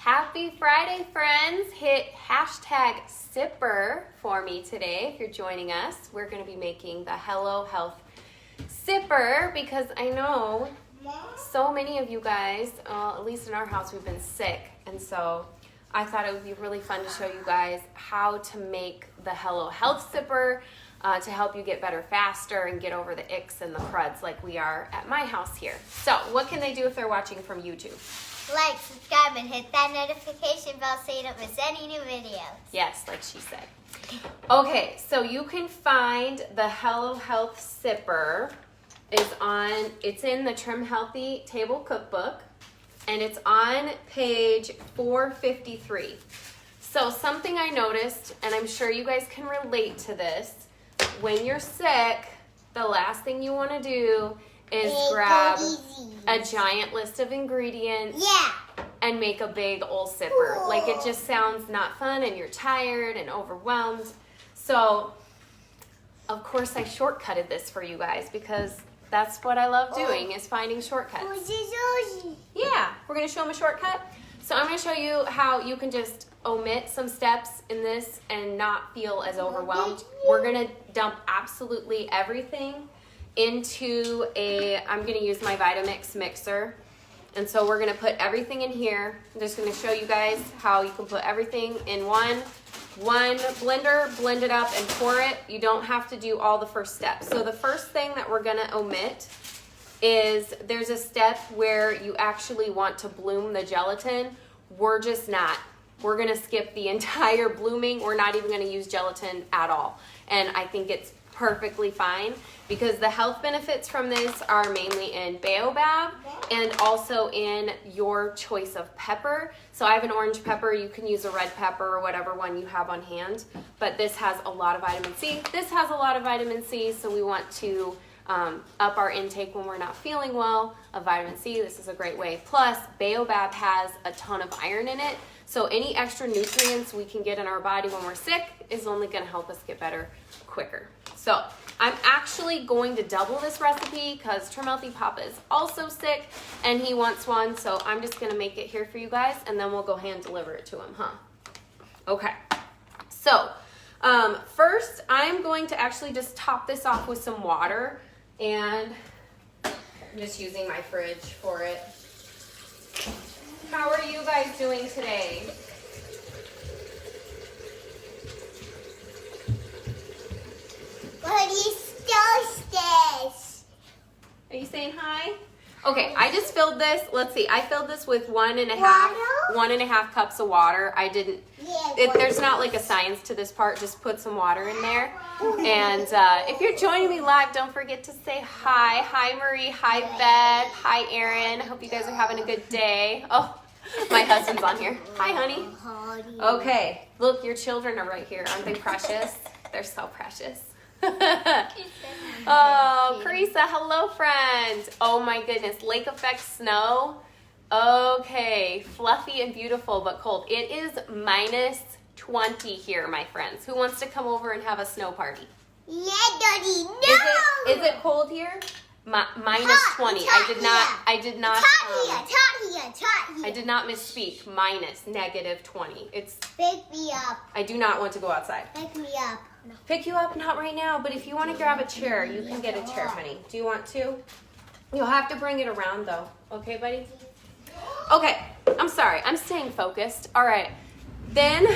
Happy Friday, friends. Hit hashtag sipper for me today if you're joining us. We're going to be making the Hello Health sipper because I know so many of you guys, at least in our house, we've been sick. And so I thought it would be really fun to show you guys how to make the Hello Health sipper to help you get better faster and get over the icks and the cruds like we are at my house here. So what can they do if they're watching from YouTube? Like, subscribe, and hit that notification bell so you don't miss any new videos. Yes, like she said. Okay, so you can find the Hello Health sipper. It's in the Trim Healthy Table Cookbook, and it's on page 453. So something I noticed, and I'm sure you guys can relate to this, when you're sick, the last thing you want to do is grab a giant list of ingredients and make a big old sipper. Like, it just sounds not fun, and you're tired and overwhelmed. So, of course, I shortcutted this for you guys because that's what I love doing, is finding shortcuts. Yeah, we're going to show them a shortcut. So I'm going to show you how you can just omit some steps in this and not feel as overwhelmed. We're going to dump absolutely everything into I'm going to use my Vitamix mixer. And so we're going to put everything in here. I'm just going to show you guys how you can put everything in one blender, blend it up and pour it. You don't have to do all the first steps. So the first thing that we're going to omit is there's a step where you actually want to bloom the gelatin. We're just not. We're going to skip the entire blooming. We're not even going to use gelatin at all. And I think it's perfectly fine because the health benefits from this are mainly in baobab and also in your choice of pepper. So I have an orange pepper. You can use a red pepper or whatever one you have on hand, but this has a lot of vitamin C. This has a lot of vitamin C, so we want to up our intake when we're not feeling well of vitamin C. This is a great way. Plus, baobab has a ton of iron in it, so any extra nutrients we can get in our body when we're sick is only going to help us get better quicker. So I'm actually going to double this recipe because Trim Healthy Papa is also sick and he wants one. So I'm just going to make it here for you guys and then we'll go hand deliver it to him, huh? Okay. So first I'm going to actually just top this off with some water, and I'm just using my fridge for it. How are you guys doing today? What is this? Are you saying hi? Okay, I just filled this. Let's see. I filled this with 1.5 cups of water. I didn't. There's not like a science to this part. Just put some water in there. And if you're joining me live, don't forget to say hi. Hi, Marie. Hi, Beth. Hi, Erin. I hope you guys are having a good day. Oh, my husband's on here. Hi, honey. Okay, look, your children are right here. Aren't they precious? They're so precious. Oh, Carissa, hello, friend. Oh my goodness, lake effect snow. Okay, fluffy and beautiful, but cold. It is -20 here, my friends. Who wants to come over and have a snow party? Yeah, Daddy, no. Is it cold here? -20. I did not misspeak. -20. It's. Pick me up. I do not want to go outside. Pick me up. No. Pick you up, not right now, but if you want to grab a chair, you can get a chair, honey. Do you want to? You'll have to bring it around, though. Okay, buddy? Okay, I'm sorry. I'm staying focused. All right. Then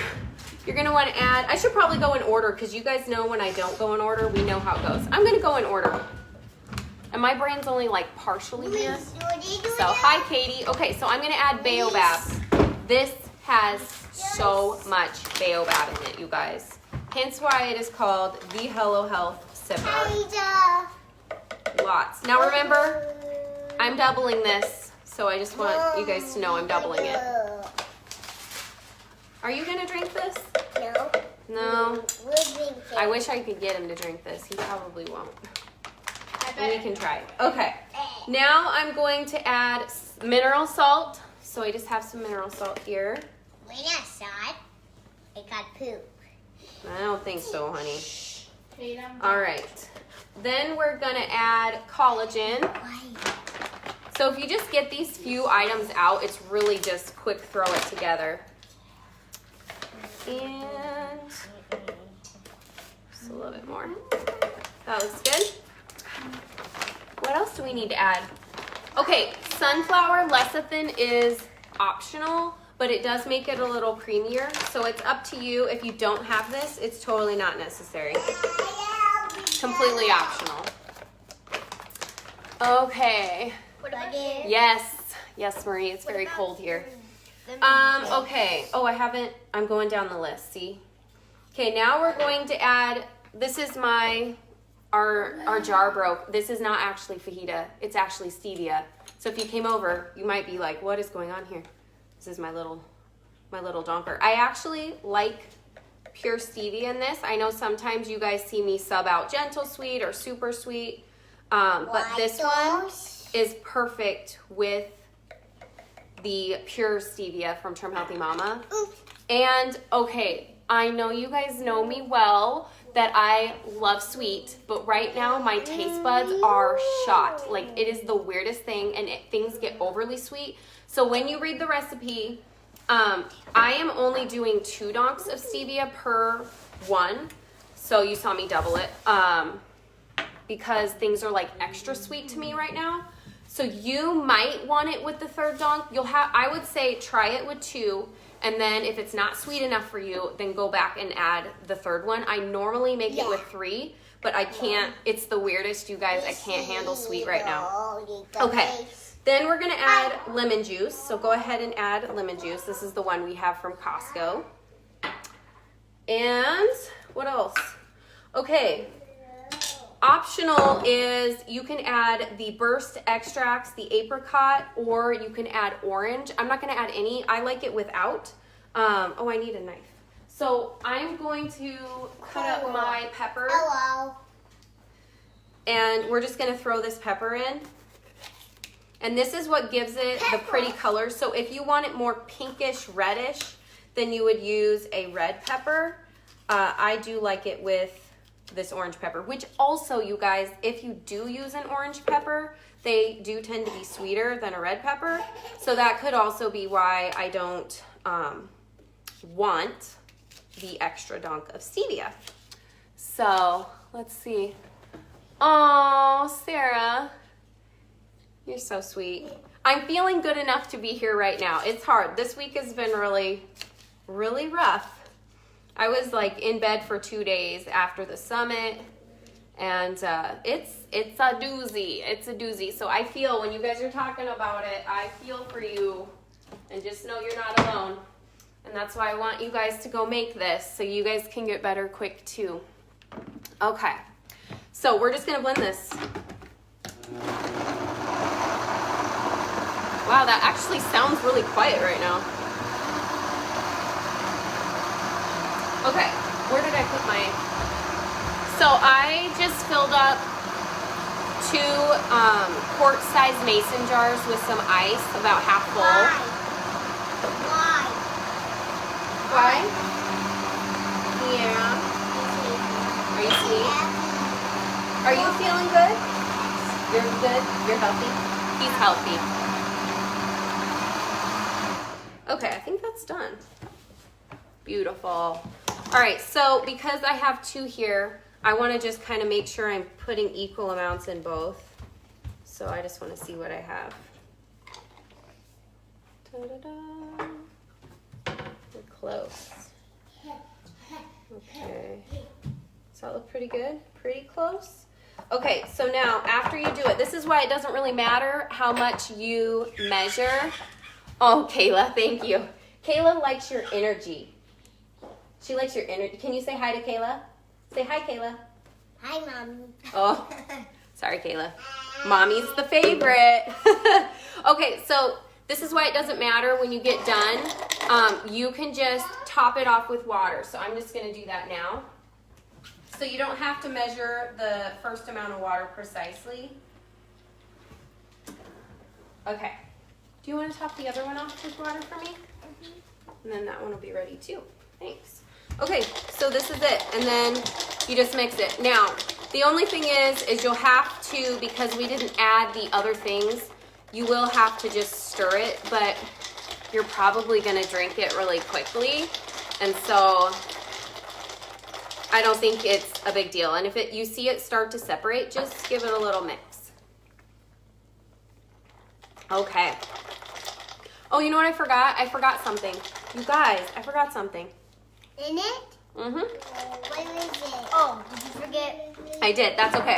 you're going to want to add, I should probably go in order because you guys know when I don't go in order, we know how it goes. I'm going to go in order. And my brain's only like partially here. So, hi, Katie. Okay, so I'm going to add baobab. This has so much baobab in it, you guys. Hence why it is called the Hello Health sipper. Lots. Now remember, I'm doubling this, so I just want you guys to know I'm doubling it. Are you going to drink this? No. No? I wish I could get him to drink this. He probably won't. We can try. Okay. Now I'm going to add mineral salt. So I just have some mineral salt here. Wait a salt. It got poop. I don't think so, honey. All right. Then we're going to add collagen. So if you just get these few items out, it's really just quick throw it together. And just a little bit more. That looks good. What else do we need to add? Okay, sunflower lecithin is optional, but it does make it a little creamier. So it's up to you. If you don't have this, it's totally not necessary. Completely optional. Okay. Yes, Marie, it's very cold here. Okay. Oh, I'm going down the list, see? Okay, now we're going to add, this is our jar broke. This is not actually fajita, it's actually stevia. So if you came over, you might be like, what is going on here? This is my little donker. I actually like pure stevia in this. I know sometimes you guys see me sub out gentle sweet or super sweet, but this one is perfect with the pure stevia from Trim Healthy Mama. And okay, I know you guys know me well that I love sweet, but right now my taste buds are shot. Like, it is the weirdest thing, and things get overly sweet. So when you read the recipe, I am only doing 2 donks of stevia per one. So you saw me double it because things are like extra sweet to me right now. So you might want it with the 3rd donk. I would say try it with 2. And then if it's not sweet enough for you, then go back and add the 3rd one. I normally make it with 3, but I can't. It's the weirdest, you guys. I can't handle sweet right now. Okay, then we're going to add lemon juice. So go ahead and add lemon juice. This is the one we have from Costco. And what else? Okay, optional is you can add the burst extracts, the apricot, or you can add orange. I'm not going to add any. I like it without. Oh, I need a knife. So I'm going to cut up my pepper. Hello. And we're just going to throw this pepper in. And this is what gives it the pretty color. So if you want it more pinkish, reddish, then you would use a red pepper. I do like it with this orange pepper, which also, you guys, if you do use an orange pepper, they do tend to be sweeter than a red pepper. So that could also be why I don't want the extra donk of stevia. So let's see. Oh, Sarah, you're so sweet. I'm feeling good enough to be here right now. It's hard. This week has been really, really rough. I was like in bed for 2 days after the summit, and it's a doozy. It's a doozy. So I feel when you guys are talking about it, I feel for you, and just know you're not alone. And that's why I want you guys to go make this so you guys can get better quick too. Okay, so we're just gonna blend this. Wow, that actually sounds really quiet right now. Okay, where did I put my... So I just filled up 2 quart-sized mason jars with some ice, about half full. Why? Yeah. Are you sweet? Are you feeling good? You're good? You're healthy? He's healthy. Okay, I think that's done. Beautiful. All right, so because I have 2 here, I want to just kind of make sure I'm putting equal amounts in both. So I just want to see what I have. Ta-da-da. We're close. Okay. Does that look pretty good? Pretty close? Okay, so now after you do it, this is why it doesn't really matter how much you measure. Oh, Kayla, thank you. Kayla likes your energy. She likes your energy. Can you say hi to Kayla? Say hi, Kayla. Hi, Mommy. Oh, sorry, Kayla. Mommy's the favorite. Okay, so this is why it doesn't matter when you get done. You can just top it off with water. So I'm just going to do that now. So you don't have to measure the first amount of water precisely. Okay. Do you want to top the other one off with water for me? And then that one will be ready too. Thanks. Okay, so this is it. And then you just mix it. Now, the only thing is you'll have to, because we didn't add the other things, You will have to just stir it, but you're probably gonna drink it really quickly. And so I don't think it's a big deal. And if you see it start to separate, just give it a little mix. Okay. Oh, you know what I forgot? I forgot something. You guys, I forgot something. In it? Mm-hmm. What is it? Oh, did you forget? I did. That's okay.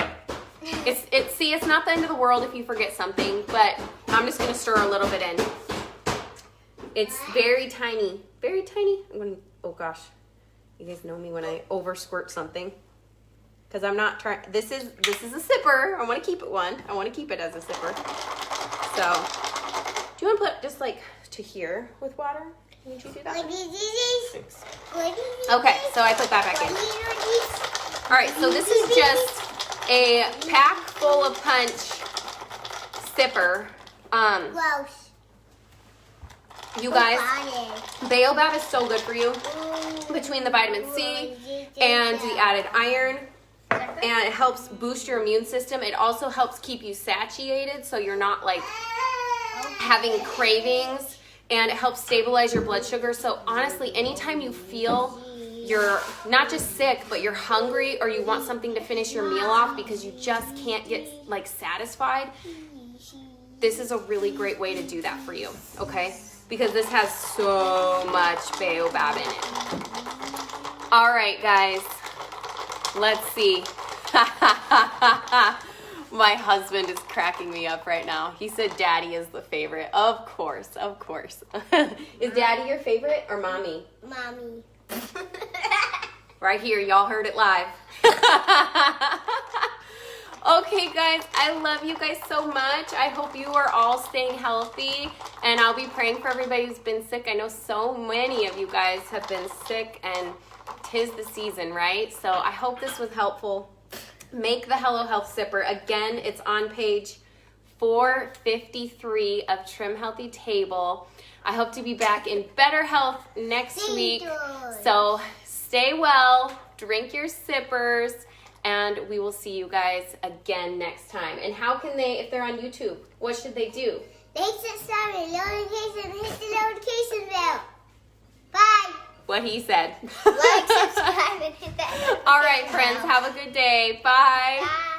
It's not the end of the world if you forget something, but I'm just gonna stir a little bit in. It's very tiny. Very tiny. Oh gosh. You guys know me when I over squirt something. Because I'm not trying. This is a sipper. I want to keep it one. I want to keep it as a sipper. So, do you want to put just like to here with water? Would you do that? Thanks. Okay, so I put that back in. All right, so this is just a pack full of punch sipper. Gross. You guys, baobab is so good for you. Between the vitamin C and the added iron, and it helps boost your immune system. It also helps keep you satiated so you're not like having cravings, and it helps stabilize your blood sugar. So honestly, anytime you feel you're not just sick, but you're hungry or you want something to finish your meal off because you just can't get like satisfied, this is a really great way to do that for you, okay? Because this has so much baobab in it. All right, guys, let's see. My husband is cracking me up right now. He said Daddy is the favorite. Of course, of course. Is Daddy your favorite or Mommy? Mommy. Right here, y'all heard it live. Okay, guys, I love you guys so much. I hope you are all staying healthy, and I'll be praying for everybody who's been sick. I know so many of you guys have been sick, and 'tis the season, right? So I hope this was helpful. Make the Hello Health Sipper. Again, it's on page 453 of Trim Healthy Table. I hope to be back in better health next week. So stay well, drink your sippers, and we will see you guys again next time. And how can they, if they're on YouTube, what should they do? Make subscribe and notification, hit the notification bell. Bye. What he said. Like, subscribe, and hit that notification All right, friends, bell. have a good day. Bye. Bye.